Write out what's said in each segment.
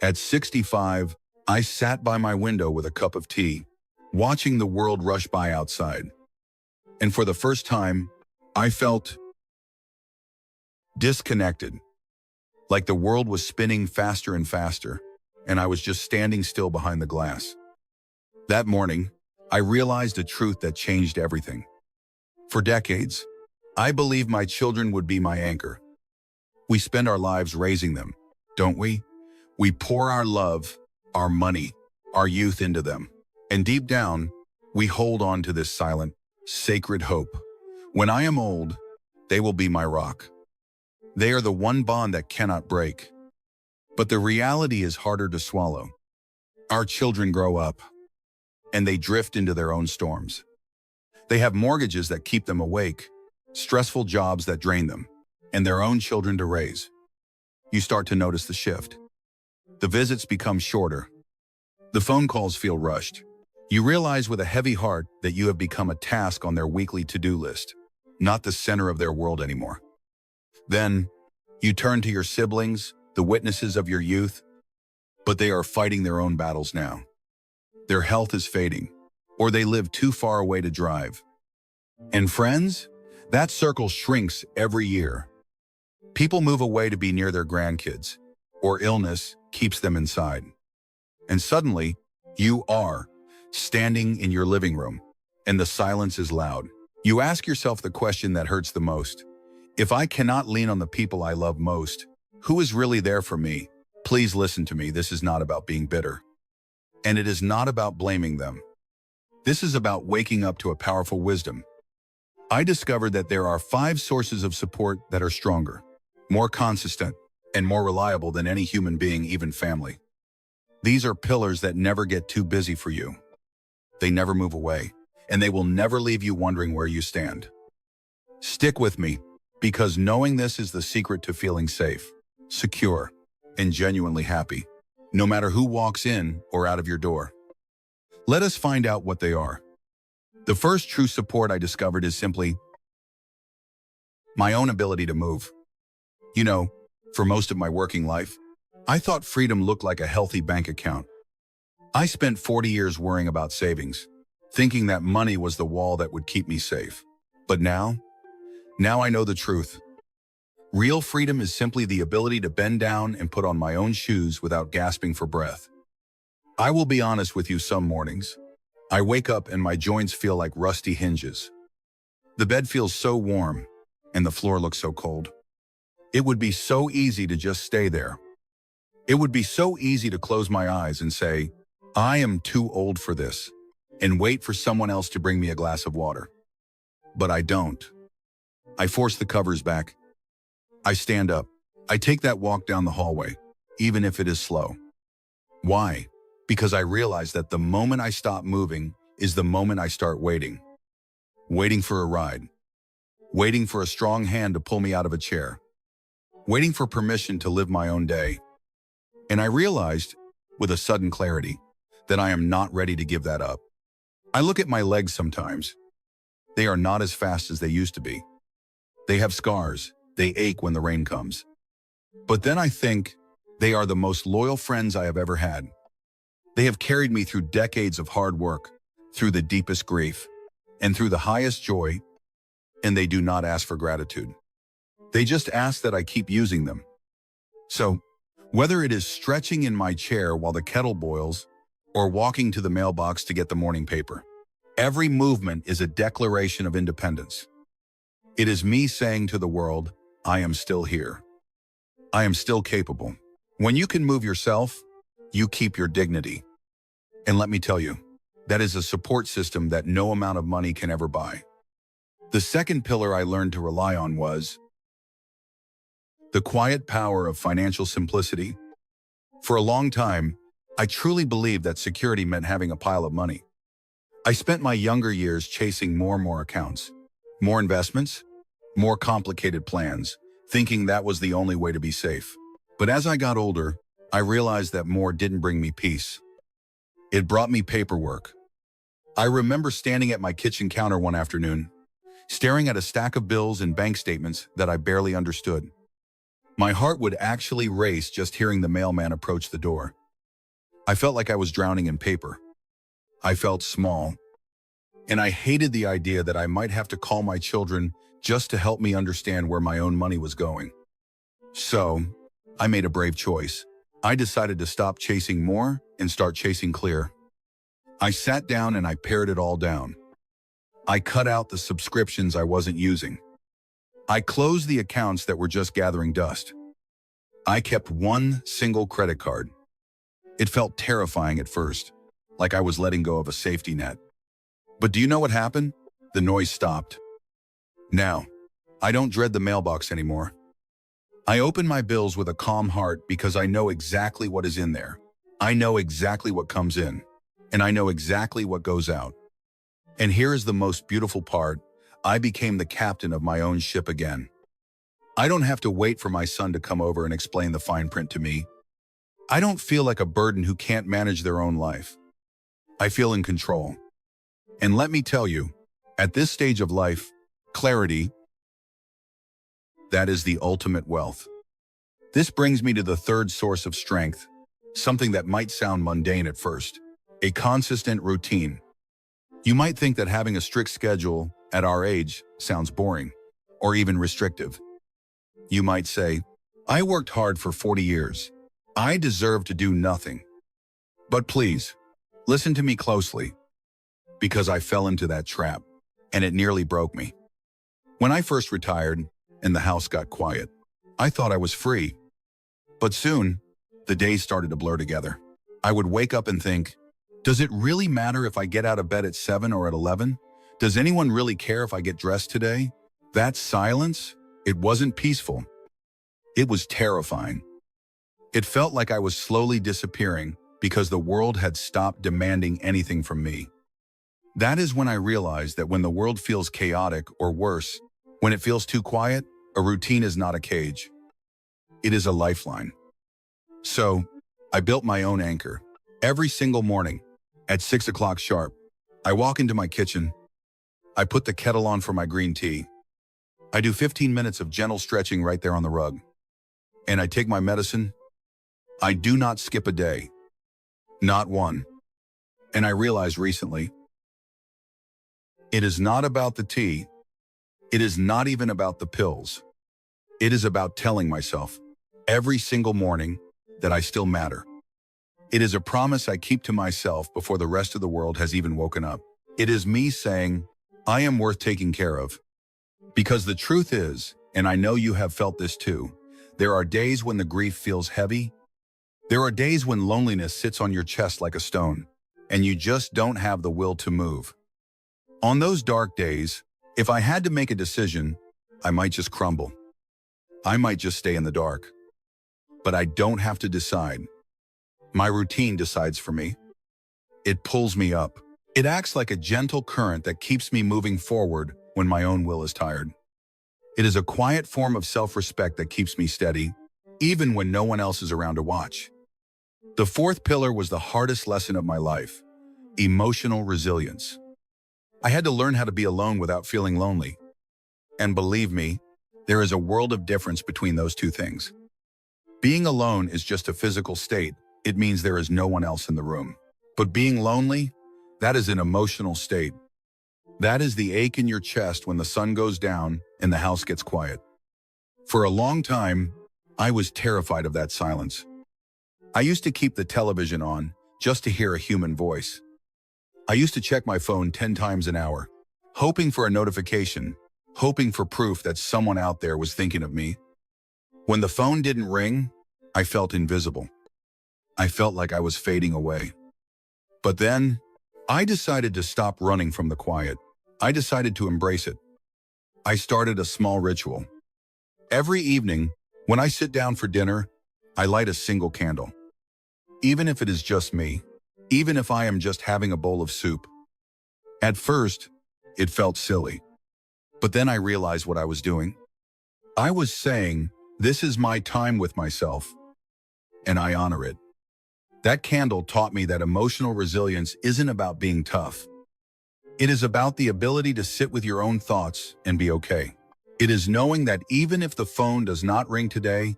At 65, I sat by my window with a cup of tea, watching the world rush by outside. And for the first time, I felt disconnected, like the world was spinning faster and faster, and I was just standing still behind the glass. That morning, I realized a truth that changed everything. For decades, I believed my children would be my anchor. We spend our lives raising them, don't we? We pour our love, our money, our youth into them. And deep down, we hold on to this silent, sacred hope. When I am old, they will be my rock. They are the one bond that cannot break. But the reality is harder to swallow. Our children grow up, and they drift into their own storms. They have mortgages that keep them awake, stressful jobs that drain them, and their own children to raise. You start to notice the shift. The visits become shorter. The phone calls feel rushed. You realize with a heavy heart that you have become a task on their weekly to-do list, not the center of their world anymore. Then, you turn to your siblings, the witnesses of your youth, but they are fighting their own battles now. Their health is fading, or they live too far away to drive. And friends, that circle shrinks every year. People move away to be near their grandkids, or illness keeps them inside. And suddenly, you are standing in your living room, and the silence is loud. You ask yourself the question that hurts the most. If I cannot lean on the people I love most, who is really there for me? Please listen to me. This is not about being bitter. And it is not about blaming them. This is about waking up to a powerful wisdom. I discovered that there are 5 sources of support that are stronger, more consistent, and more reliable than any human being, even family. These are pillars that never get too busy for you. They never move away, and they will never leave you wondering where you stand. Stick with me, because knowing this is the secret to feeling safe, secure, and genuinely happy, no matter who walks in or out of your door. Let us find out what they are. The first true support I discovered is simply my own ability to move. You know, for most of my working life, I thought freedom looked like a healthy bank account. I spent 40 years worrying about savings, thinking that money was the wall that would keep me safe. But now I know the truth. Real freedom is simply the ability to bend down and put on my own shoes without gasping for breath. I will be honest with you, some mornings, I wake up and my joints feel like rusty hinges. The bed feels so warm, and the floor looks so cold. It would be so easy to just stay there. It would be so easy to close my eyes and say, I am too old for this, and wait for someone else to bring me a glass of water. But I don't. I force the covers back. I stand up. I take that walk down the hallway, even if it is slow. Why? Because I realize that the moment I stop moving is the moment I start waiting. Waiting for a ride. Waiting for a strong hand to pull me out of a chair. Waiting for permission to live my own day. And I realized, with a sudden clarity, that I am not ready to give that up. I look at my legs sometimes. They are not as fast as they used to be. They have scars. They ache when the rain comes. But then I think they are the most loyal friends I have ever had. They have carried me through decades of hard work, through the deepest grief, and through the highest joy, and they do not ask for gratitude. They just ask that I keep using them. So, whether it is stretching in my chair while the kettle boils, or walking to the mailbox to get the morning paper, every movement is a declaration of independence. It is me saying to the world, I am still here. I am still capable. When you can move yourself, you keep your dignity. And let me tell you, that is a support system that no amount of money can ever buy. The second pillar I learned to rely on was the quiet power of financial simplicity. For a long time, I truly believed that security meant having a pile of money. I spent my younger years chasing more and more accounts, more investments, more complicated plans, thinking that was the only way to be safe. But as I got older, I realized that more didn't bring me peace. It brought me paperwork. I remember standing at my kitchen counter one afternoon, staring at a stack of bills and bank statements that I barely understood. My heart would actually race just hearing the mailman approach the door. I felt like I was drowning in paper. I felt small, and I hated the idea that I might have to call my children just to help me understand where my own money was going. So, I made a brave choice. I decided to stop chasing more and start chasing clear. I sat down and I pared it all down. I cut out the subscriptions I wasn't using. I closed the accounts that were just gathering dust. I kept one single credit card. It felt terrifying at first, like I was letting go of a safety net. But do you know what happened? The noise stopped. Now, I don't dread the mailbox anymore. I open my bills with a calm heart because I know exactly what is in there. I know exactly what comes in, and I know exactly what goes out. And here is the most beautiful part. I became the captain of my own ship again. I don't have to wait for my son to come over and explain the fine print to me. I don't feel like a burden who can't manage their own life. I feel in control. And let me tell you, at this stage of life, clarity, that is the ultimate wealth. This brings me to the third source of strength, something that might sound mundane at first, a consistent routine. You might think that having a strict schedule at our age sounds boring or even restrictive. You might say, I worked hard for 40 years. I deserve to do nothing. But please, listen to me closely, because I fell into that trap, and it nearly broke me. When I first retired and the house got quiet, I thought I was free. But soon, the days started to blur together. I would wake up and think, does it really matter if I get out of bed at 7 or at 11? Does anyone really care if I get dressed today? That silence, it wasn't peaceful. It was terrifying. It felt like I was slowly disappearing because the world had stopped demanding anything from me. That is when I realized that when the world feels chaotic, or worse, when it feels too quiet, a routine is not a cage. It is a lifeline. So, I built my own anchor. Every single morning, at 6 o'clock sharp, I walk into my kitchen. I put the kettle on for my green tea. I do 15 minutes of gentle stretching right there on the rug. And I take my medicine. I do not skip a day. Not one. And I realized recently, it is not about the tea. It is not even about the pills. It is about telling myself every single morning that I still matter. It is a promise I keep to myself before the rest of the world has even woken up. It is me saying, I am worth taking care of. Because the truth is, and I know you have felt this too, there are days when the grief feels heavy. There are days when loneliness sits on your chest like a stone, and you just don't have the will to move. On those dark days, if I had to make a decision, I might just crumble. I might just stay in the dark. But I don't have to decide. My routine decides for me. It pulls me up. It acts like a gentle current that keeps me moving forward when my own will is tired. It is a quiet form of self-respect that keeps me steady, even when no one else is around to watch. The fourth pillar was the hardest lesson of my life: emotional resilience. I had to learn how to be alone without feeling lonely. And believe me, there is a world of difference between those two things. Being alone is just a physical state. It means there is no one else in the room. But being lonely, that is an emotional state. That is the ache in your chest when the sun goes down and the house gets quiet. For a long time, I was terrified of that silence. I used to keep the television on just to hear a human voice. I used to check my phone 10 times an hour, hoping for a notification, hoping for proof that someone out there was thinking of me. When the phone didn't ring, I felt invisible. I felt like I was fading away. But then, I decided to stop running from the quiet. I decided to embrace it. I started a small ritual. Every evening, when I sit down for dinner, I light a single candle. Even if it is just me, even if I am just having a bowl of soup. At first, it felt silly. But then I realized what I was doing. I was saying, this is my time with myself, and I honor it. That candle taught me that emotional resilience isn't about being tough. It is about the ability to sit with your own thoughts and be okay. It is knowing that even if the phone does not ring today,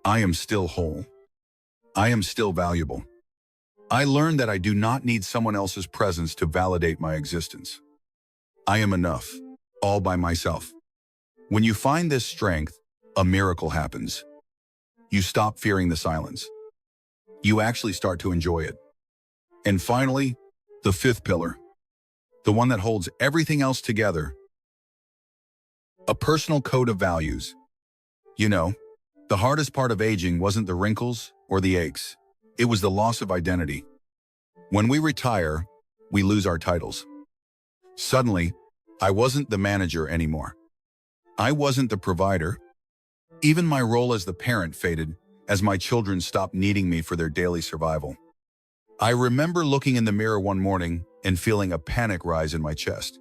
I am still whole. I am still valuable. I learned that I do not need someone else's presence to validate my existence. I am enough, all by myself. When you find this strength, a miracle happens. You stop fearing the silence. You actually start to enjoy it. And finally, the fifth pillar, the one that holds everything else together, a personal code of values. You know, the hardest part of aging wasn't the wrinkles or the aches. It was the loss of identity. When we retire, we lose our titles. Suddenly, I wasn't the manager anymore. I wasn't the provider. Even my role as the parent faded as my children stopped needing me for their daily survival. I remember looking in the mirror one morning and feeling a panic rise in my chest.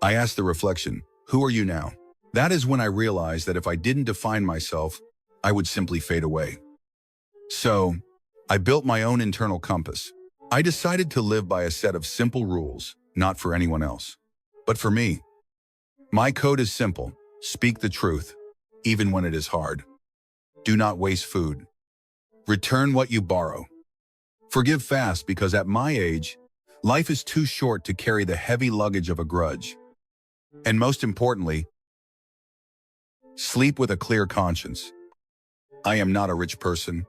I asked the reflection, "Who are you now?" That is when I realized that if I didn't define myself, I would simply fade away. So, I built my own internal compass. I decided to live by a set of simple rules, not for anyone else, but for me. My code is simple. Speak the truth, even when it is hard. Do not waste food. Return what you borrow. Forgive fast because at my age, life is too short to carry the heavy luggage of a grudge. And most importantly, sleep with a clear conscience. I am not a rich person.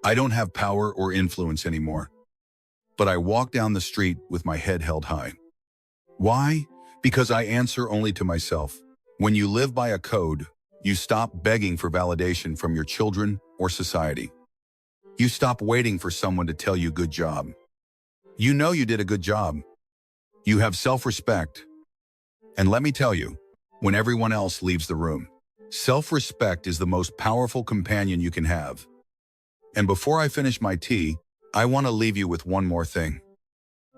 I don't have power or influence anymore. But I walk down the street with my head held high. Why? Because I answer only to myself. When you live by a code, you stop begging for validation from your children or society. You stop waiting for someone to tell you good job. You know you did a good job. You have self-respect. And let me tell you, when everyone else leaves the room, self-respect is the most powerful companion you can have. And before I finish my tea, I want to leave you with one more thing.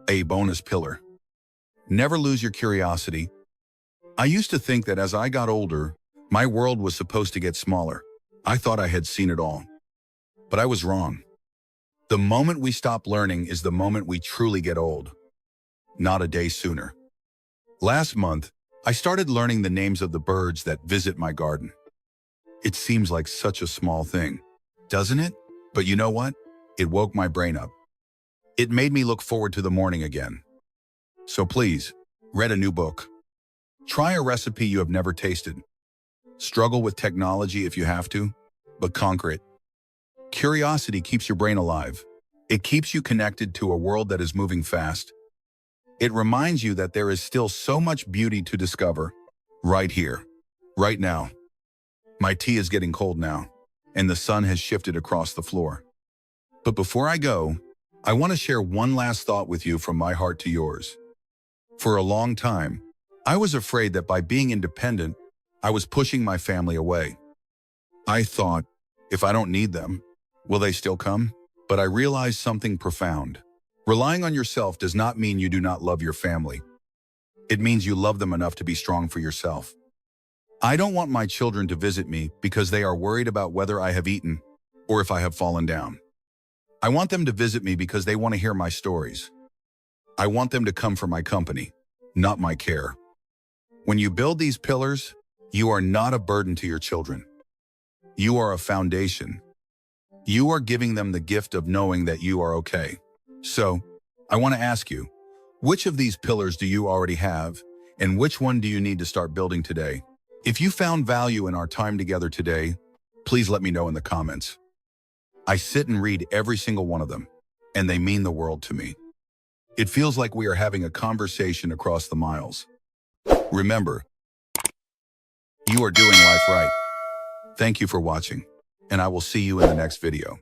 A bonus pillar. Never lose your curiosity. I used to think that as I got older, my world was supposed to get smaller. I thought I had seen it all. But I was wrong. The moment we stop learning is the moment we truly get old. Not a day sooner. Last month, I started learning the names of the birds that visit my garden. It seems like such a small thing, doesn't it? But you know what? It woke my brain up. It made me look forward to the morning again. So please, read a new book. Try a recipe you have never tasted. Struggle with technology if you have to, but conquer it. Curiosity keeps your brain alive. It keeps you connected to a world that is moving fast. It reminds you that there is still so much beauty to discover, right here, right now. My tea is getting cold now, and the sun has shifted across the floor. But before I go, I want to share one last thought with you from my heart to yours. For a long time, I was afraid that by being independent, I was pushing my family away. I thought, if I don't need them, will they still come? But I realized something profound. Relying on yourself does not mean you do not love your family. It means you love them enough to be strong for yourself. I don't want my children to visit me because they are worried about whether I have eaten or if I have fallen down. I want them to visit me because they want to hear my stories. I want them to come for my company, not my care. When you build these pillars, you are not a burden to your children. You are a foundation. You are giving them the gift of knowing that you are okay. So, I want to ask you, which of these pillars do you already have, and which one do you need to start building today? If you found value in our time together today, please let me know in the comments. I sit and read every single one of them, and they mean the world to me. It feels like we are having a conversation across the miles. Remember, you are doing life right. Thank you for watching, and I will see you in the next video.